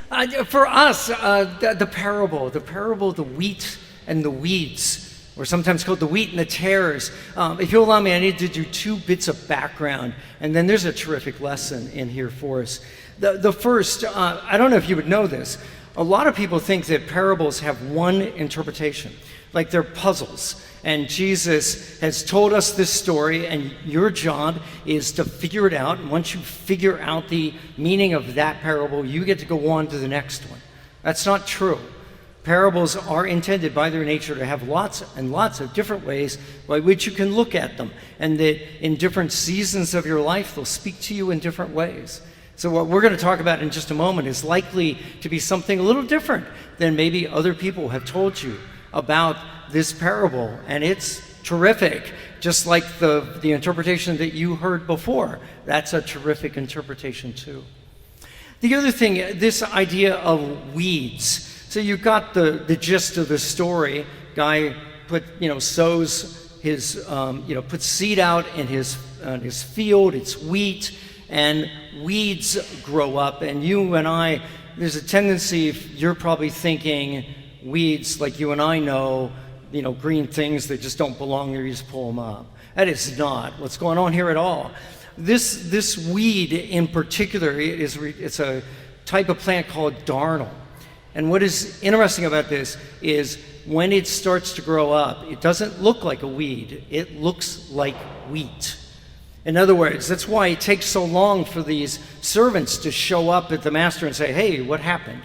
For us, the parable, the wheat and the weeds, or sometimes called the wheat and the tares. If you'll allow me, I need to do 2 bits of background, and then there's a terrific lesson in here for us. The first, I don't know if you would know this, a lot of people think that parables have one interpretation, like they're puzzles. And Jesus has told us this story, and your job is to figure it out. And once you figure out the meaning of that parable, you get to go on to the next one. That's not true. Parables are intended by their nature to have lots and lots of different ways by which you can look at them, and that in different seasons of your life, they'll speak to you in different ways. So what we're going to talk about in just a moment is likely to be something a little different than maybe other people have told you about this parable, and it's terrific, just like the interpretation that you heard before. That's a terrific interpretation too. The other thing, this idea of weeds. So you've got the gist of the story. Guy sows his, puts seed out in his field. It's wheat, and weeds grow up. And you and I, there's a tendency, you're probably thinking weeds like you and I know, green things that just don't belong there, you just pull them up. That is not what's going on here at all. This weed in particular it's a type of plant called darnel. And what is interesting about this is when it starts to grow up, it doesn't look like a weed, it looks like wheat. In other words, that's why it takes so long for these servants to show up at the master and say, hey, what happened?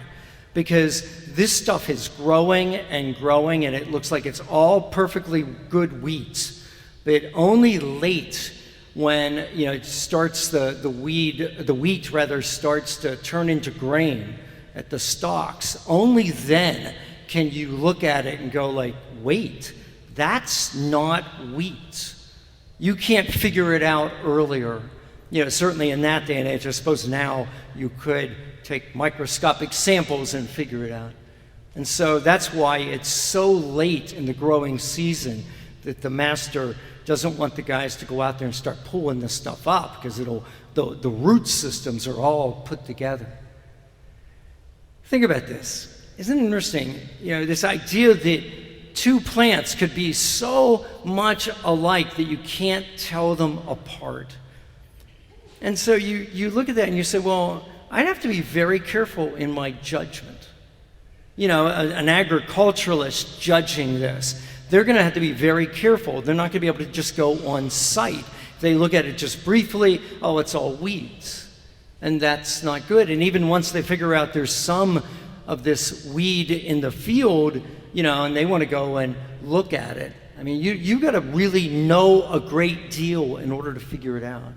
Because this stuff is growing and growing, and it looks like it's all perfectly good wheat. But only late, when it starts the wheat starts to turn into grain at the stalks, only then can you look at it and go like, wait, that's not wheat. You can't figure it out earlier. Certainly in that day and age. I suppose now you could take microscopic samples and figure it out. And so that's why it's so late in the growing season that the master doesn't want the guys to go out there and start pulling this stuff up, because the root systems are all put together. Think about this. Isn't it interesting? This idea that 2 plants could be so much alike that you can't tell them apart. And so you look at that and you say, well, I'd have to be very careful in my judgment. An agriculturalist judging this, they're going to have to be very careful. They're not going to be able to just go on site. If they look at it just briefly, oh, it's all weeds. And that's not good. And even once they figure out there's some of this weed in the field, and they want to go and look at it, I mean, you got to really know a great deal in order to figure it out.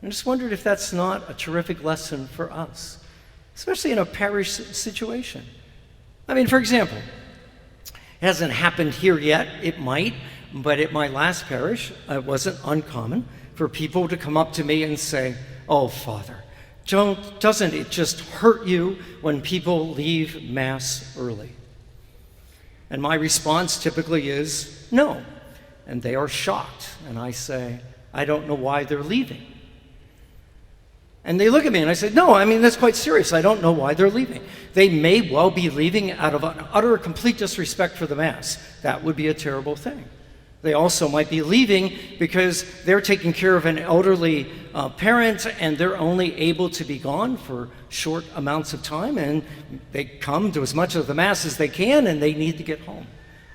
I just wondered if that's not a terrific lesson for us, especially in a parish situation. I mean, for example, it hasn't happened here yet. It might, but at my last parish, it wasn't uncommon for people to come up to me and say, oh, Father, doesn't it just hurt you when people leave Mass early? And my response typically is, no. And they are shocked. And I say, I don't know why they're leaving. And they look at me and I said, no, I mean, that's quite serious. I don't know why they're leaving. They may well be leaving out of an utter complete disrespect for the Mass. That would be a terrible thing. They also might be leaving because they're taking care of an elderly parent, and they're only able to be gone for short amounts of time, and they come to as much of the Mass as they can, and they need to get home.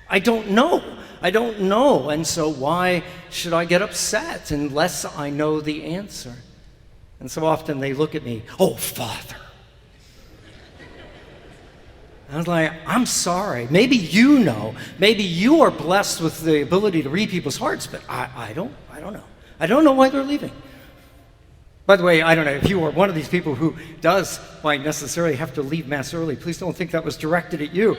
I don't know. And so why should I get upset unless I know the answer? And so often they look at me, oh, Father. I was like, I'm sorry. Maybe you know. Maybe you are blessed with the ability to read people's hearts, but I don't know. I don't know why they're leaving. By the way, I don't know if you are one of these people who might necessarily have to leave Mass early. Please don't think that was directed at you.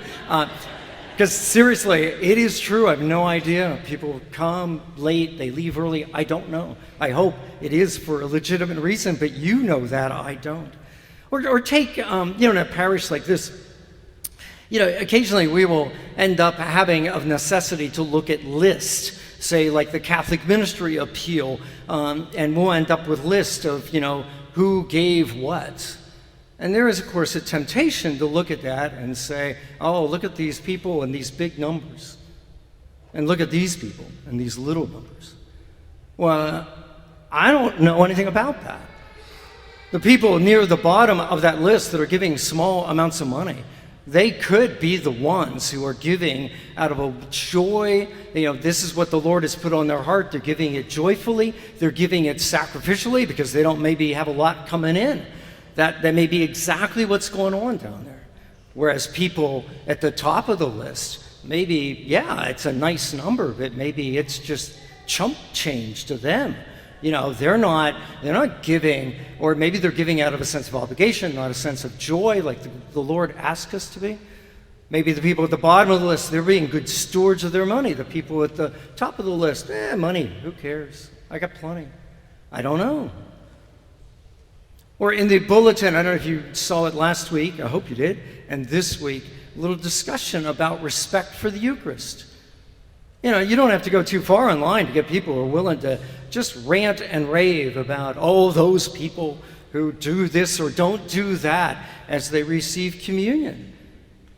Because seriously, it is true. I have no idea. People come late, they leave early. I don't know. I hope it is for a legitimate reason, but you know that. I don't. Or take, in a parish like this, occasionally we will end up having of necessity to look at lists, say like the Catholic Ministry Appeal, and we'll end up with lists of, who gave what. And there is, of course, a temptation to look at that and say, oh, look at these people and these big numbers. And look at these people and these little numbers. Well, I don't know anything about that. The people near the bottom of that list that are giving small amounts of money, they could be the ones who are giving out of a joy. This is what the Lord has put on their heart. They're giving it joyfully. They're giving it sacrificially because they don't maybe have a lot coming in. That may be exactly what's going on down there. Whereas people at the top of the list, maybe, yeah, it's a nice number, but maybe it's just chump change to them. They're not giving, or maybe they're giving out of a sense of obligation, not a sense of joy like the Lord asks us to be. Maybe the people at the bottom of the list, they're being good stewards of their money. The people at the top of the list, money, who cares? I got plenty. I don't know. Or in the bulletin, I don't know if you saw it last week, I hope you did, and this week, a little discussion about respect for the Eucharist. You don't have to go too far online to get people who are willing to just rant and rave about, those people who do this or don't do that as they receive communion.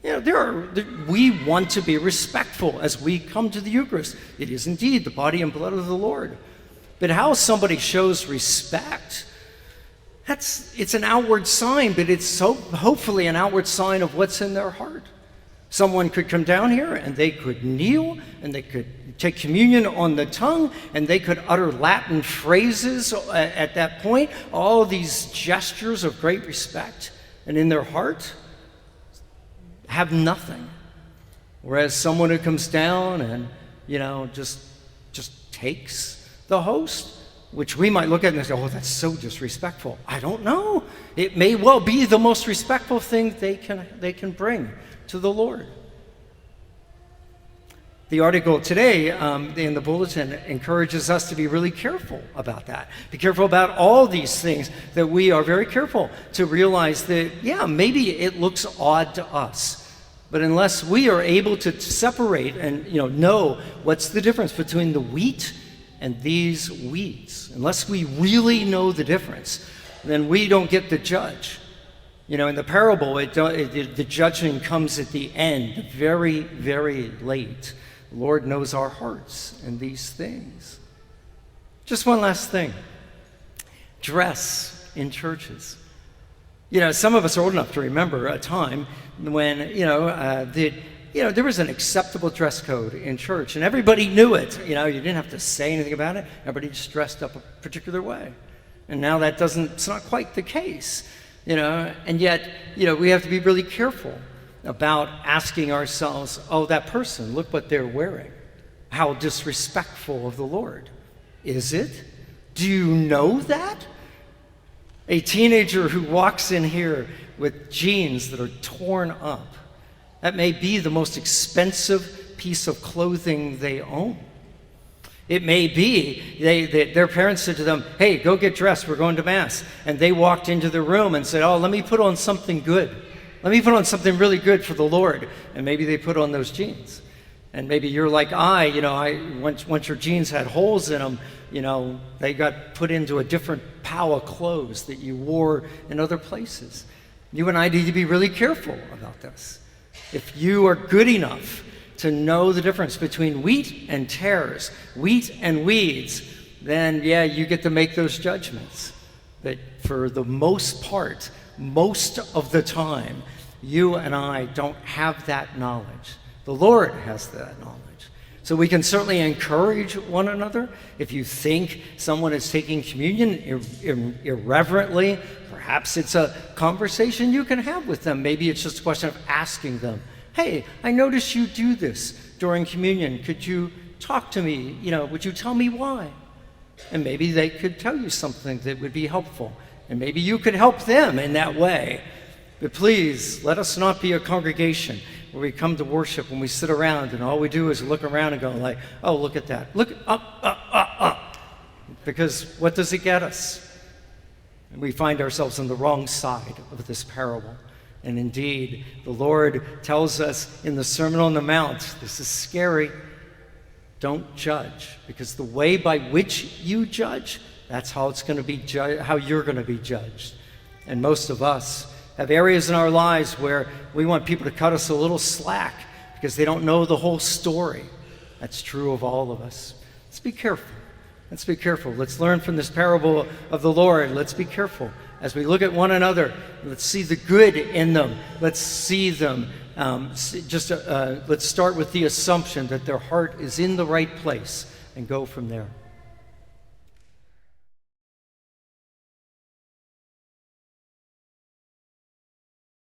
We want to be respectful as we come to the Eucharist. It is indeed the body and blood of the Lord. But how somebody shows respect, it's an outward sign, but it's hopefully an outward sign of what's in their heart. Someone could come down here and they could kneel and they could take communion on the tongue and they could utter Latin phrases at that point, all these gestures of great respect, and in their heart have nothing. Whereas someone who comes down and, just takes the host, which we might look at and say, that's so disrespectful. I don't know. It may well be the most respectful thing they can bring to the Lord. The article today in the bulletin encourages us to be really careful about that. Be careful about all these things, that we are very careful to realize that, maybe it looks odd to us. But unless we are able to separate and know what's the difference between the wheat and these weeds, unless we really know the difference, then we don't get to judge. In the parable, the judgment comes at the end, very, very late. The Lord knows our hearts and these things. Just one last thing. Dress in churches. Some of us are old enough to remember a time when, there was an acceptable dress code in church, and everybody knew it. You didn't have to say anything about it. Everybody just dressed up a particular way. And now it's not quite the case, and yet, we have to be really careful about asking ourselves, that person, look what they're wearing. How disrespectful of the Lord. Is it? Do you know that? A teenager who walks in here with jeans that are torn up, that may be the most expensive piece of clothing they own. It may be their parents said to them, hey, go get dressed, we're going to Mass. And they walked into the room and said, let me put on something good. Let me put on something really good for the Lord. And maybe they put on those jeans. And maybe you're like once your jeans had holes in them, they got put into a different pile of clothes that you wore in other places. You and I need to be really careful about this. If you are good enough to know the difference between wheat and tares, wheat and weeds, then you get to make those judgments. But for the most part, most of the time, you and I don't have that knowledge. The Lord has that knowledge. So we can certainly encourage one another. If you think someone is taking communion irreverently, perhaps it's a conversation you can have with them. Maybe it's just a question of asking them, hey, I noticed you do this during communion. Could you talk to me? Would you tell me why? And maybe they could tell you something that would be helpful. And maybe you could help them in that way. But please, let us not be a congregation where we come to worship and we sit around and all we do is look around and go like, oh, look at that. Look up. Because what does it get us? And we find ourselves on the wrong side of this parable. And indeed, the Lord tells us in the Sermon on the Mount, this is scary, don't judge, because the way by which you judge, that's how it's going to be how you're going to be judged. And most of us have areas in our lives where we want people to cut us a little slack because they don't know the whole story. That's true of all of us. Let's be careful. Let's be careful. Let's learn from this parable of the Lord. Let's be careful. As we look at one another, let's see the good in them. Let's see them. Let's start with the assumption that their heart is in the right place and go from there.